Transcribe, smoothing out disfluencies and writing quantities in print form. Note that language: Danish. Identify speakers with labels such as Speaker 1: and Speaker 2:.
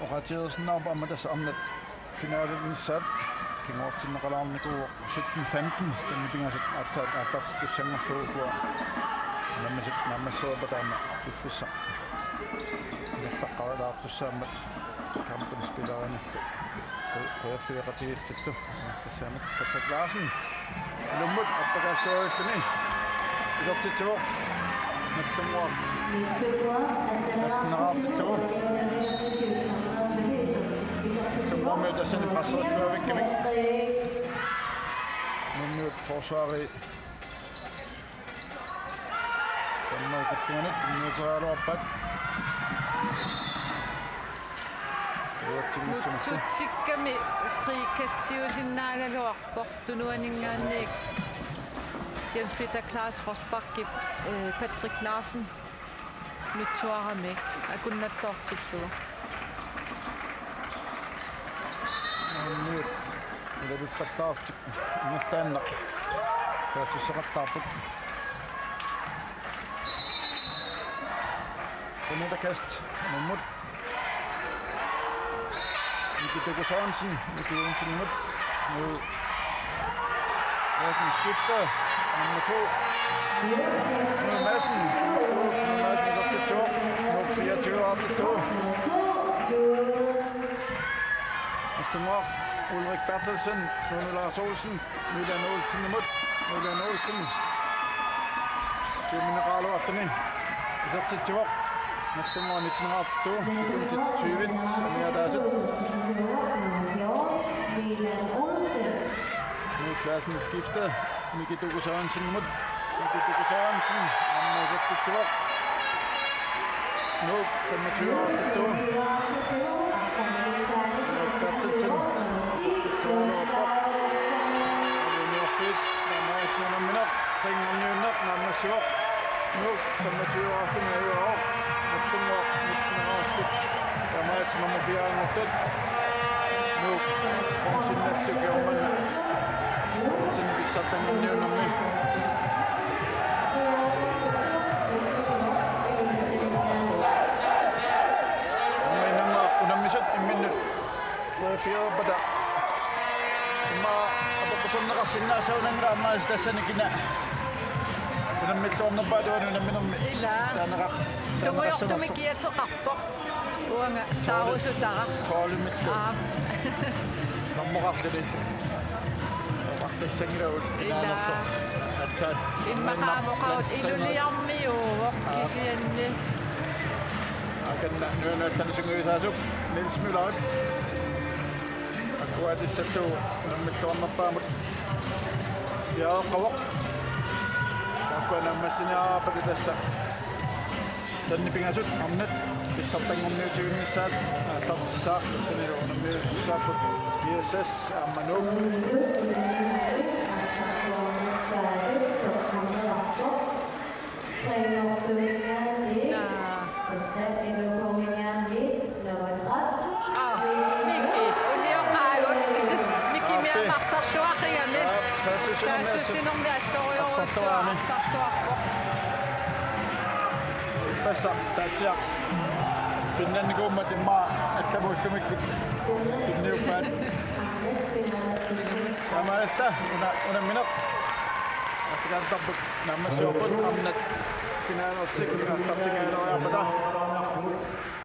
Speaker 1: orateret sådan op om, at der sammen finalen sat. Ging op til den relativt god 17-15. Den bliver så at det sænger på hvor når man så på den det for så. Det er bare der sammen kampen spillerne på føre til det. Det ser man på klassen. Lumut at der så er det. Det er til 2. Med 5 år. Med der sender presset på væk. Nu forsvaret. Den må gå til nu tager du op.
Speaker 2: Tycker med frikast sin nagelor bort nu ingen Jens Peter Klaas Trosbak Patrick Larsen Nutaarsiassat med jeg kunne not dort til så
Speaker 1: nu det er det klart næsten så så ret den der kast mod Nutaarsiassat mod Madsen skifter nummer 2 Madsen op til 2 nu 24 op til 2 og Ulrik Bertelsen nu Lars Olsen nu er Olsen imod nu er Olsen til Mineralo aften så til 2 næste år 19 år til 2 sekund til 20 så mere der så nu klassen skifter Mikkel Dugo Sørensen mod Mikkel Dugo Sørensen og så til 2 nu 25 år til 2 Bertelsen til 2 år på og det er fedt der er ikke nogen minutter 3 minutter nærmere 7 nu 25 år til næste år og 5 år 19 år til der er meget nummer 4 mod den nu kommer sin net til German sen vi satte den nævner med Fio pada ma apa pesan nakasina sa unang rama sa sanigina dan mitong na ba doon na minum
Speaker 2: ila tumikiya sa kappo uang tao sa dara
Speaker 1: tol mitto namukak din bakit sengra ila at
Speaker 2: imakamo iluliyam miyo kisiyan
Speaker 1: akan na tan singoy sasuk Niels Müller Aku ada satu nama tuan apa ya kawak aku nama sini pada dasar dan di pinggir sud amnet bisa tengok menuju misat atau sak di sini orang sak BSS Manu
Speaker 2: Så synd om det er så i år, så
Speaker 1: Passa, tatia. Pinnen ko matima at sabot kumikip. Pinniw pa. Sama esta, una minut. Sekarang tapos nama siapa? Amnet final of second, top second, apa dah?